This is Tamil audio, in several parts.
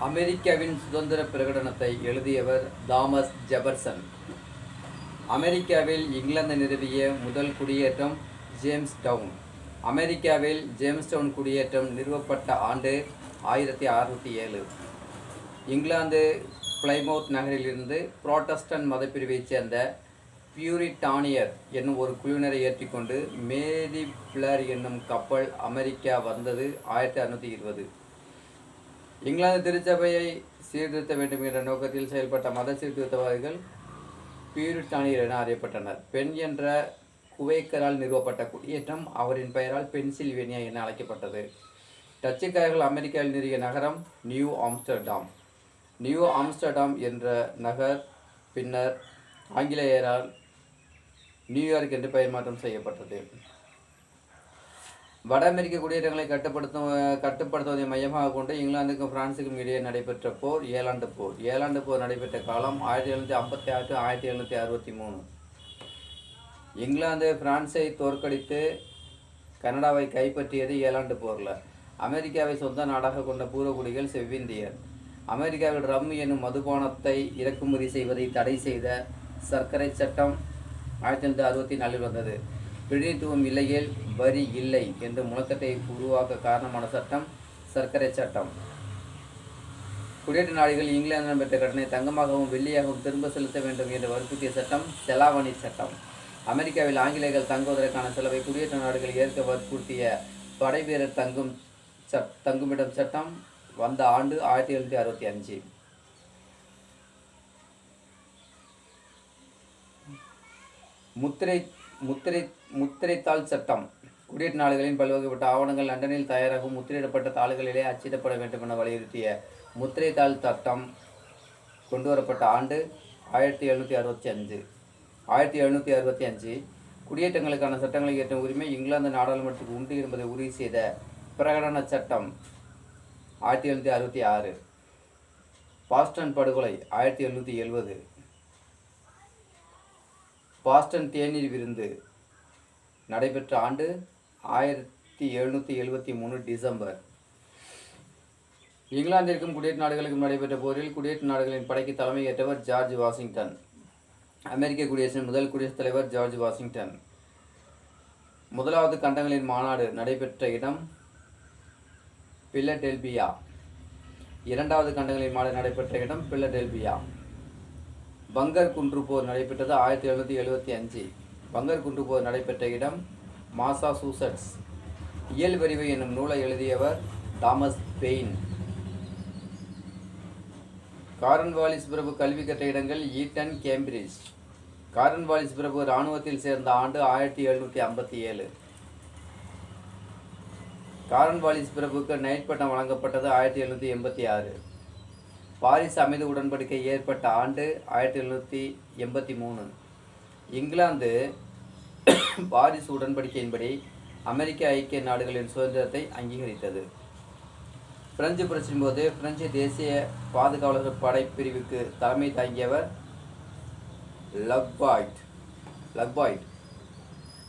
அமெரிக்காவின் சுதந்திர பிரகடனத்தை எழுதியவர் தாமஸ் ஜெபர்சன். அமெரிக்காவில் இங்கிலாந்து நிறுவிய முதல் குடியேற்றம் ஜேம்ஸ் டவுன். அமெரிக்காவில் ஜேம்ஸ் டவுன் குடியேற்றம் நிறுவப்பட்ட ஆண்டு 1607. இங்கிலாந்து பிளைமவுத் நகரிலிருந்து புராட்டஸ்டன்ட் மதப்பிரிவைச் சேர்ந்த பியூரிட்டானியர் என்னும் ஒரு குழுவினரை ஏற்றிக்கொண்டு மேரி பிளர் என்னும் கப்பல் அமெரிக்கா வந்தது 1620. இங்கிலாந்து திருச்சபையை சீர்திருத்த வேண்டும் என்ற நோக்கத்தில் செயல்பட்ட மத சீர்திருத்தவாதிகள் பியூரிட்டானியர் என அறியப்பட்டனர். பெண் என்ற குவேக்கரால் நிறுவப்பட்ட குடியேற்றம் அவரின் பெயரால் பென்சில்வேனியா என அழைக்கப்பட்டது. டச்சுக்காரர்கள் அமெரிக்காவில் நிறுவிய நகரம் நியூ ஆம்ஸ்டர்டாம். நியூ ஆம்ஸ்டர்டாம் என்ற நகர் பின்னர் ஆங்கிலேயரால் நியூயார்க் என்று பெயர் மாற்றம் செய்யப்பட்டது. வட அமெரிக்க குடியேற்றங்களை கட்டுப்படுத்துவதை மையமாக கொண்டு இங்கிலாந்துக்கும் பிரான்சுக்கும் இடையே நடைபெற்ற போர் ஏழாண்டு போர். ஏழாண்டு போர் நடைபெற்ற காலம் 1756 1763. இங்கிலாந்து பிரான்ஸை தோற்கடித்து கனடாவை கைப்பற்றியது ஏழாண்டு போரில். அமெரிக்காவை சொந்த நாடாக கொண்ட பூர்வகுடிகள் செவ்விந்தியர். அமெரிக்காவில் ரம் என்னும் மதுபானத்தை இறக்குமதி செய்வதை தடை செய்த சர்க்கரை சட்டம் 1764 வந்தது. பிரதிநிதித்துவம் இல்லையேல் வரி இல்லை என்ற முழக்கத்தை உருவாக்க காரணமான சட்டம் சர்க்கரை சட்டம். குடியேற்ற நாடுகள் இங்கிலாந்து பெற்ற கடனை தங்கமாகவும் வெள்ளியாகவும் திரும்ப செலுத்த வேண்டும் என்று வற்புறுத்திய சட்டம் செலாவணி சட்டம். அமெரிக்காவில் ஆங்கிலேயர்கள் தங்குவதற்கான செலவை குடியேற்ற நாடுகள் ஏற்க வற்புறுத்திய படை வீரர் தங்குமிடம் சட்டம் வந்த ஆண்டு 1765. முத்திரைத்தாள் சட்டம். குடியேற்ற நாடுகளின் பல்வகைப்பட்ட ஆவணங்கள் லண்டனில் தயாராகும் முத்திரையிடப்பட்ட தாள்களிலே அச்சிடப்பட வேண்டும் என வலியுறுத்திய முத்திரைத்தாள் சட்டம் கொண்டுவரப்பட்ட ஆண்டு 1765. 1765 குடியேற்றங்களுக்கான சட்டங்களை இயற்றும் உரிமை இங்கிலாந்து நாடாளுமன்றத்துக்கு உண்டு என்பதை உறுதி செய்த பிரகடன சட்டம் 1766. பாஸ்டன் படுகொலை 1770. பாஸ்டன் தேநீர் விருந்து நடைபெற்ற ஆண்டு 1773 டிசம்பர். இங்கிலாந்திற்கும் குடியேற்ற நாடுகளுக்கும் நடைபெற்ற போரில் குடியேற்ற நாடுகளின் படைக்கு தலைமை ஏற்றவர் ஜார்ஜ் வாஷிங்டன். அமெரிக்க குடியரசின் முதல் குடியரசுத் தலைவர் ஜார்ஜ் வாஷிங்டன். முதலாவது கண்டங்களின் மாநாடு நடைபெற்ற இடம் பிலடெல்பியா. இரண்டாவது கண்டங்களின் மாநாடு நடைபெற்ற இடம் பிலடெல்பியா. பங்கர் குன்று போர் நடைபெற்றது 1775. பங்கர் குன்று போர் நடைபெற்ற இடம் மாசாசூசட்ஸ். இயல்பறிவு என்னும் நூலை எழுதியவர் தாமஸ் பெயின். கார்ன்வாலிஸ் பிரபு கல்வி கற்ற இடங்கள் ஈட்டன், கேம்பிரிட்ஜ். கார்ன்வாலிஸ் பிரபு இராணுவத்தில் சேர்ந்த ஆண்டு 1757. கார்ன்வாலிஸ் பிரபுக்கு நைட் பட்டம் வழங்கப்பட்டது 1786. பாரிஸ் அமைதி உடன்படிக்கை ஏற்பட்ட ஆண்டு 1783. இங்கிலாந்து பாரிஸ் உடன்படிக்கையின்படி அமெரிக்க ஐக்கிய நாடுகளின் சுதந்திரத்தை அங்கீகரித்தது. பிரெஞ்சு புரட்சியின் போது பிரெஞ்சு தேசிய பாதுகாவலர் படைப்பிரிவுக்கு தலைமை தாங்கியவர் லக்பாய்ட்.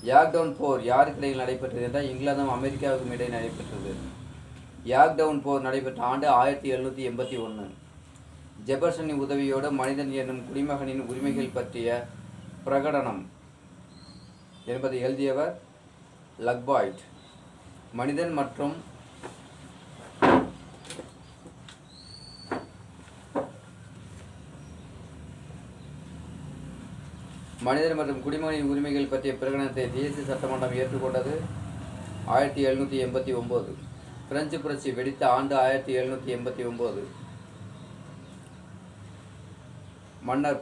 யார்க்டவுன் போர் யாருக்கிடையில் நடைபெற்றது என்றால் இங்கிலாந்தும் அமெரிக்காவுக்கும் இடையே நடைபெற்றது. யார்க்டவுன் போர் நடைபெற்ற ஆண்டு 1781. ஜெபர்சனின் உதவியோடு மனிதன் என்னும் குடிமகனின் உரிமைகள் பற்றிய பிரகடனம் என்பதை எழுதியவர் லக்பாய்ட். மனிதன் மற்றும் குடிமகனின் உரிமைகள் பற்றிய பிரகடனத்தை தேசிய சட்டமன்றம் ஏற்றுக்கொண்டது 1789. பிரெஞ்சு புரட்சி வெடித்த ஆண்டு 1789. மன்னர்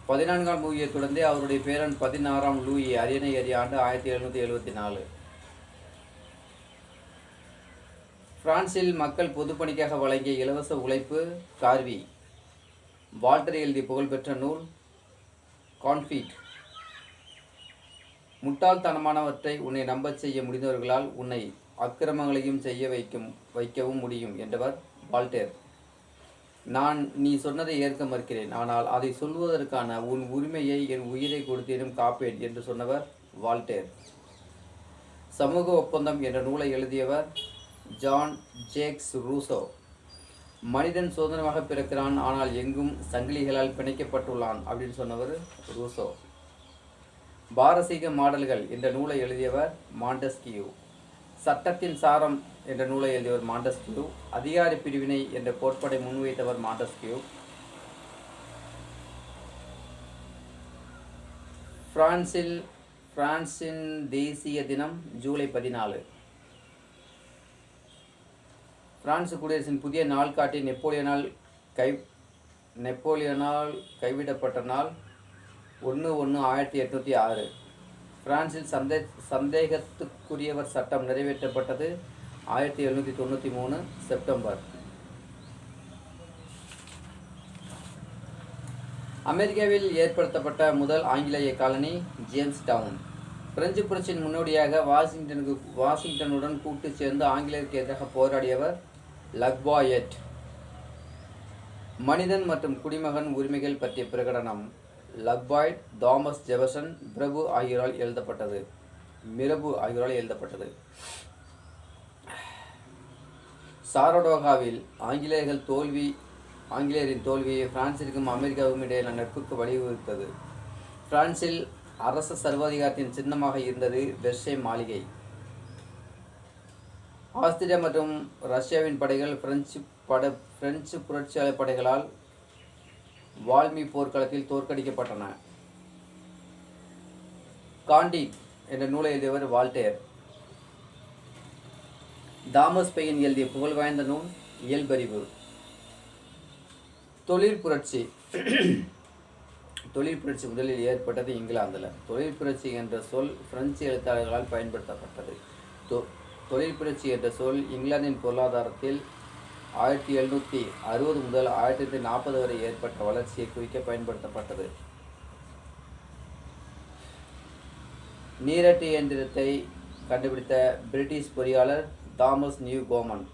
14ஆம் லூயியை தொடர்ந்து அவருடைய பேரன் 16ஆம் லூயி அரியணை ஏறிய ஆண்டு 1774. பிரான்சில் மக்கள் பொதுப்பணிக்காக வழங்கிய இலவச உழைப்பு கார்வி. வால்டர் எழுதிய புகழ்பெற்ற நூல் கான்ஃபீட். முட்டாள்தனமானவற்றை உன்னை நம்பச் செய்ய முடிந்தவர்களால் உன்னை அக்கிரமங்களையும் செய்ய வைக்கவும் முடியும் என்றவர் வால்டேர். நான் நீ சொன்னதை ஏற்க மறுக்கிறேன், ஆனால் அதை சொல்வதற்கான உன் உரிமையை என் உயிரை கொடுத்தேனும் காப்பேன் என்று சொன்னவர் வால்டேர். சமூக ஒப்பந்தம் என்ற நூலை எழுதியவர் ஜான் ஜேக்ஸ் ரூசோ. மனிதன் சுதந்திரமாக பிறக்கிறான், ஆனால் எங்கும் சங்கிலிகளால் பிணைக்கப்பட்டுள்ளான் அப்படின்னு சொன்னவர் ரூசோ. பாரசீக மாடல்கள் என்ற நூலை எழுதியவர் மாண்டஸ்கியூ. சட்டத்தின் சாரம் என்ற நூலை எழுதியவர் மாண்டஸ்கியூ. அதிகார பிரிவினை என்ற கோட்பாட்டை முன்வைத்தவர் மாண்டஸ்கியூ. பிரான்சின் தேசிய தினம் ஜூலை 14. பிரான்சு குடியரசின் புதிய நாள்காட்டி நெப்போலியனால் கைவிடப்பட்ட நாள் 1/1/1806. பிரான்சில் சந்தேகத்துக்குரியவர் சட்டம் நிறைவேற்றப்பட்டது 1793 செப்டம்பர். அமெரிக்காவில் ஏற்படுத்தப்பட்ட முதல் ஆங்கிலேய காலனி ஜேம்ஸ் டவுன். பிரெஞ்சு புரட்சியின் முன்னோடியாக வாஷிங்டனுடன் கூட்டு சேர்ந்து ஆங்கிலேயருக்கு எதிராக போராடியவர் லஃபாயெட். மனிதன் மற்றும் குடிமகன் உரிமைகள் பற்றிய பிரகடனம் லஃபாயெட், தாமஸ் ஜெஃபர்சன், பிரபு ஆகியோரால் எழுதப்பட்டது. சாரடோகாவில் ஆங்கிலேயரின் தோல்வியை பிரான்சிற்கும் அமெரிக்காவுக்கும் இடையிலான நட்புக்கு வழிவகுத்தது. பிரான்சில் அரச சர்வாதிகாரத்தின் சின்னமாக இருந்தது வெர்சே மாளிகை. ஆஸ்திரியா மற்றும் ரஷ்யாவின் படைகள் பிரெஞ்சு புரட்சியாளர் படைகளால் வால்மி போர்க்களத்தில் தோற்கடிக்கப்பட்டன. காண்டிட் என்ற நூலை எழுதியவர் வால்டேர். தாமஸ் பெயின் எழுதிய புகழ்வாய்ந்த நூல் இயல்பறிவு. தொழிற்புரட்சி முதலில் ஏற்பட்டது இங்கிலாந்தில். தொழிற்புரட்சி என்ற சொல் பிரெஞ்சு எழுத்தாளர்களால் பயன்படுத்தப்பட்டது. தொழிற்புரட்சி என்ற சொல் இங்கிலாந்தின் பொருளாதாரத்தில் 1760 முதல் 1840 வரை ஏற்பட்ட வளர்ச்சியை குறிக்க பயன்படுத்தப்பட்டது. நீரட்டு இயந்திரத்தை கண்டுபிடித்த பிரிட்டிஷ் பொறியாளர் தாமஸ் நியூகோமன்.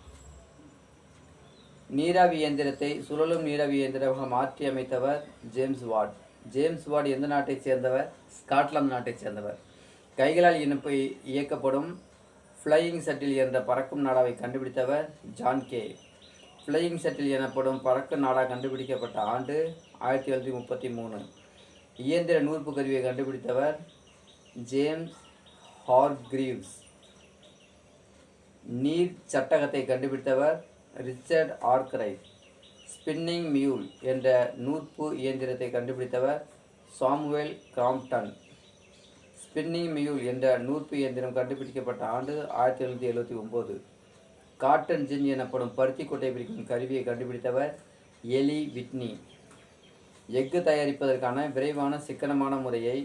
நீராவி இயந்திரத்தை சுழலும் நீராவி இயந்திரமாக மாற்றி அமைத்தவர் ஜேம்ஸ் வாட். ஜேம்ஸ் வாட் எந்த நாட்டைச் சேர்ந்தவர்? ஸ்காட்லாந்து நாட்டைச் சேர்ந்தவர். கைகளால் இயக்கப்படும் ஃப்ளையிங் ஷட்டில் என்ற பறக்கும் நாடாவை கண்டுபிடித்தவர் ஜான் கே. ஃப்ளையிங் ஷட்டில் எனப்படும் பறக்கும் நாடா கண்டுபிடிக்கப்பட்ட ஆண்டு 1733. இயந்திர நூற்பு கருவியை கண்டுபிடித்தவர் ஜேம்ஸ் ஹார்கிரீவ்ஸ். நீர் சட்டகத்தை கண்டுபிடித்தவர் ரிச்சர்ட் ஆர்க்ரைட். ஸ்பின்னிங் மியூல் என்ற நூற்பு இயந்திரத்தை கண்டுபிடித்தவர் சாமுவேல் கிராம்ப்டன். ஸ்பின்னிங் மியூல் என்ற நூற்பு இயந்திரம் கண்டுபிடிக்கப்பட்ட ஆண்டு 1779. காட்டன் ஜின் எனப்படும் பருத்தி கொட்டை பிரிக்கும் கருவியை கண்டுபிடித்தவர் எலி விட்னி. எஃகு தயாரிப்பதற்கான விரைவான சிக்கனமான முறையை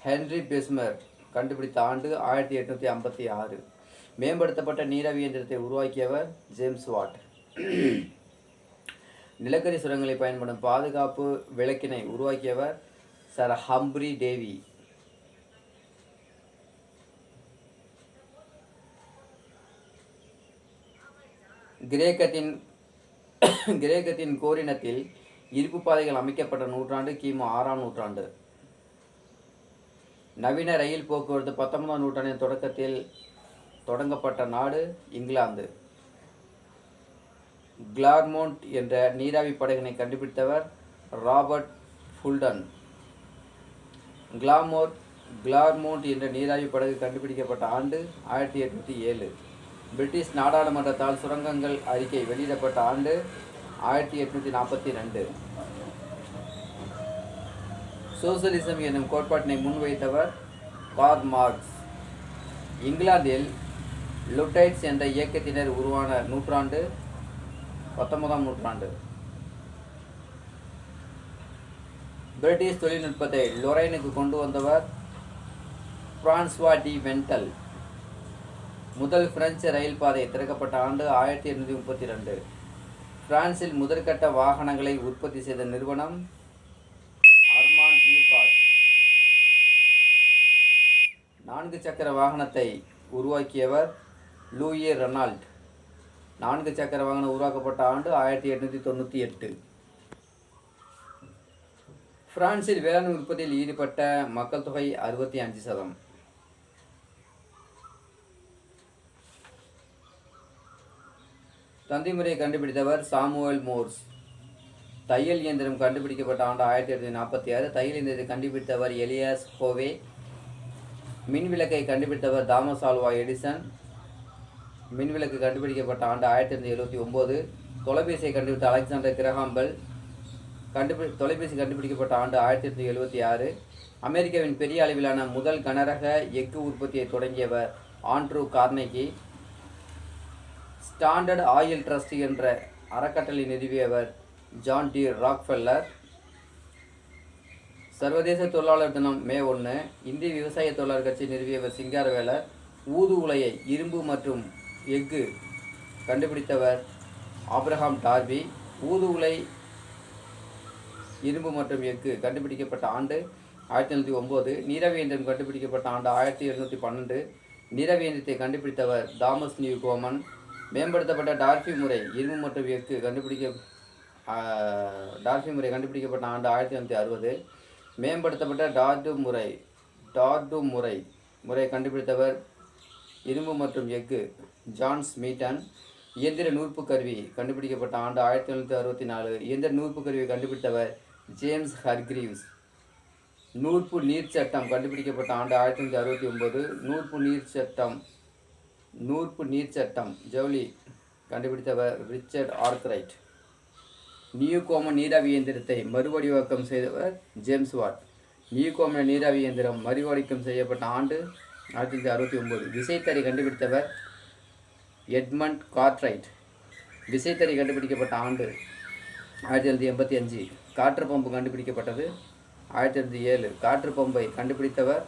ஹென்ரி பெஸ்மர் கண்டுபிடித்த ஆண்டு 1856. மேம்படுத்தப்பட்ட நீராவி இயந்திரத்தை உருவாக்கியவர் ஜேம்ஸ் வாட். நிலக்கரி சுரங்கங்களில் பயன்படும் பாதுகாப்பு விளக்கினை உருவாக்கியவர் சர் ஹம்ப்ரி டேவி. கிரேக்கத்தின் கோரினத்தில் இருப்பு பாதைகள் அமைக்கப்பட்ட நூற்றாண்டு கிமு 6ஆம் நூற்றாண்டு. நவீன ரயில் போக்குவரத்து 19ஆம் நூற்றாண்டின் தொடக்கத்தில் தொடங்கப்பட்ட நாடு இங்கிலாந்து. கிளார்மோண்ட் என்ற நீராவி படகினை கண்டுபிடித்தவர் ராபர்ட் ஃபுல்டன். கிளார்மோண்ட் என்ற நீராவி படகு கண்டுபிடிக்கப்பட்ட ஆண்டு 1807. பிரிட்டிஷ் நாடாளுமன்றத்தால் சுரங்கங்கள் அறிக்கை வெளியிடப்பட்ட ஆண்டு 1842. சோசலிசம் என்னும் கோட்பாட்டினை முன்வைத்தவர் கார்ல் மார்க்ஸ். இங்கிலாந்தில் லுட்டைட்ஸ் என்ற இயக்கத்தினர் உருவான நூற்றாண்டு 19ஆம் நூற்றாண்டு. பிரிட்டிஷ் தொழில்நுட்பத்தை லொரைனுக்கு கொண்டு வந்தவர் பிரான்சுவா டி வென்டல். முதல் பிரெஞ்சு ரயில் பாதை திறக்கப்பட்ட ஆண்டு 1832. பிரான்சில் முதற்கட்ட வாகனங்களை உற்பத்தி செய்த நிறுவனம் அர்மாண்ட் பியூகார்ட். 4 சக்கர வாகனத்தை உருவாக்கியவர் லூயி ரெனால்ட். 4 சக்கர வாகனம் உருவாக்கப்பட்ட ஆண்டு 1898. பிரான்சில் வேளாண் உற்பத்தியில் ஈடுபட்ட மக்கள் தொகை 65%. தந்தி முறையை கண்டுபிடித்தவர் சாமுவேல் மோர்ஸ். தையல் இயந்திரம் கண்டுபிடிக்கப்பட்ட ஆண்டு 1846. தையல் இயந்திரத்தை கண்டுபிடித்தவர் எலியாஸ் ஹோவே. மின்விளக்கை கண்டுபிடித்தவர் தாமஸ் ஆல்வா எடிசன். மின்விளக்கு கண்டுபிடிக்கப்பட்ட ஆண்டு 1879. தொலைபேசியை கண்டுபிடித்த அலெக்சாண்டர் கிரஹாம் பெல். தொலைபேசி கண்டுபிடிக்கப்பட்ட ஆண்டு 1876. அமெரிக்காவின் பெரிய அளவிலான முதல் கனரக எஃகு உற்பத்தியை தொடங்கியவர் Andrew Carnegie. Standard oil trust என்ற அறக்கட்டளை நிறுவியவர் ஜான் டி ராக்ஃபெல்லர். சர்வதேச தொழிலாளர் தினம் மே 1. இந்திய விவசாய தொழிலாளர் கட்சி நிறுவியவர் சிங்காரவேலர். ஊது உலையை இரும்பு மற்றும் எஃகு கண்டுபிடித்தவர் ஆப்ரஹாம் டார்பி. ஊது உலை இரும்பு மற்றும் எஃகு கண்டுபிடிக்கப்பட்ட ஆண்டு 1909. நீரவி இயந்திரம் கண்டுபிடிக்கப்பட்ட ஆண்டு 1712. நீரவி இயந்திரத்தை கண்டுபிடித்தவர் தாமஸ் நியூ கோமன். மேம்படுத்தப்பட்ட டார்பி முறை இரும்பு மற்றும் எஃகு டார்பி முறை கண்டுபிடிக்கப்பட்ட ஆண்டு 1960. மேம்படுத்தப்பட்ட டார்டு முறை கண்டுபிடித்தவர் இரும்பு மற்றும் எஃகு ஜான் ஸ்மீட்டன். இயந்திர நூற்பு கருவி கண்டுபிடிக்கப்பட்ட ஆண்டு 1964. இயந்திர நூற்பு கருவியை கண்டுபிடித்தவர் ஜேம்ஸ் ஹர்கிரீவ்ஸ். நூற்பு நீர் சட்டம் கண்டுபிடிக்கப்பட்ட ஆண்டு 1969. நூற்பு நீர் சட்டம் ஜவுளி கண்டுபிடித்தவர் ரிச்சர்ட் ஆர்க்ரைட். நியூகோமன் நீராவி இயந்திரத்தை மறுவடிவாக்கம் செய்தவர் ஜேம்ஸ் வாட். நியூகோமன் நீராவி இயந்திரம் மறுவடிவம் செய்யப்பட்ட ஆண்டு 1969. விசைத்தறி கண்டுபிடித்தவர் எட்மண்ட் கார்ட்ரைட். விசைத்தறி கண்டுபிடிக்கப்பட்ட ஆண்டு 1985. காற்று பம்பு கண்டுபிடிக்கப்பட்டது 1907. காற்று பம்பை கண்டுபிடித்தவர்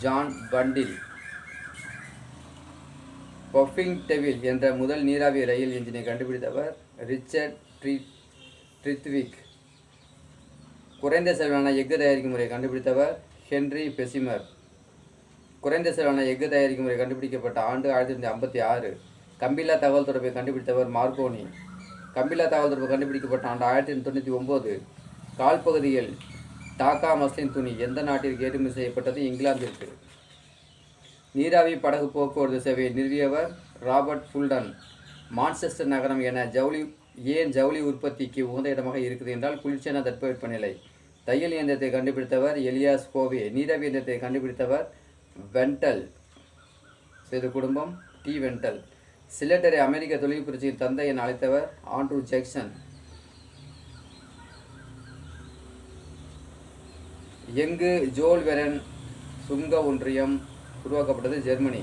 ஜான் பண்டில். பஃபிங் டெவில் என்ற முதல் நீராவி ரயில் என்ஜினை கண்டுபிடித்தவர் ரிச்சர்ட் ட்ரித்விக். குறைந்த செலவான எஃகு தயாரிக்கும் முறை கண்டுபிடித்தவர் ஹென்றி பெசிமர். குறைந்த செலவான எஃகு தயாரிக்கும் முறை கண்டுபிடிக்கப்பட்ட ஆண்டு 1956. கம்பில்லா தகவல் தொடர்பை கண்டுபிடித்தவர் மார்கோனி. கம்பில்லா தகவல் தொடர்பு கண்டுபிடிக்கப்பட்ட ஆண்டு 1999. கால்பகுதியில் டாக்கா மஸ்லின் துணி எந்த நாட்டிற்கு ஏற்றுமதி செய்யப்பட்டது? இங்கிலாந்திற்கு. நீராவி படகு போக்குவரத்து சேவையை நிறுவியவர் ராபர்ட் ஃபுல்டன். மான்செஸ்டர் நகரம் ஏன் ஜவுளி உற்பத்திக்கு உகந்த இடமாக இருக்குது என்றால் குளிர்ச்சியான தட்பவெப்பநிலை. தையல் இயந்திரத்தை கண்டுபிடித்தவர் எலியாஸ் ஹோவே. நீராவி இயந்திரத்தை கண்டுபிடித்தவர் வென்டல். செய்த குடும்பம் டி வென்டல். சிலிண்டரை அமெரிக்க தொழில் புரட்சியின் தந்தை என அழைத்தவர் ஆண்ட்ரூ ஜாக்சன். எங்கு ஜோல் வெரன் சுங்க ஒன்றியம் உருவாக்கப்பட்டது? ஜெர்மனி.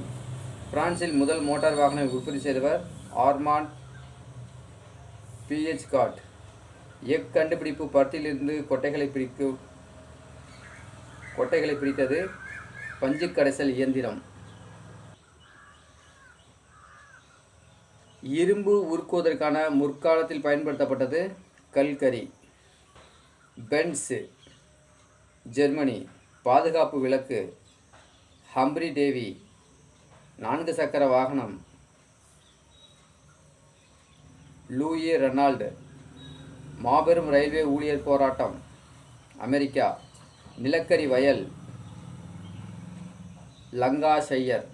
பிரான்சில் முதல் மோட்டார் வாகனம் உற்பத்தி செய்தவர் ஆர்மாண்ட் பிஎச்காட். எஃகு கண்டுபிடிப்பு பருத்தியிலிருந்து கொட்டைகளை பிரித்தது பஞ்சு கடைசல் இயந்திரம். இரும்பு உருக்குவதற்கான முற்காலத்தில் பயன்படுத்தப்பட்டது கல்கரி. Benz Germany. பாதுகாப்பு விளக்கு ஹம்ப்ரி டேவி. 4 சக்கர வாகனம் லூயி ரெனால்டு. மாபெரும் ரயில்வே ஊழியர் போராட்டம் அமெரிக்கா. நிலக்கரி வயல் லங்காஷையர்.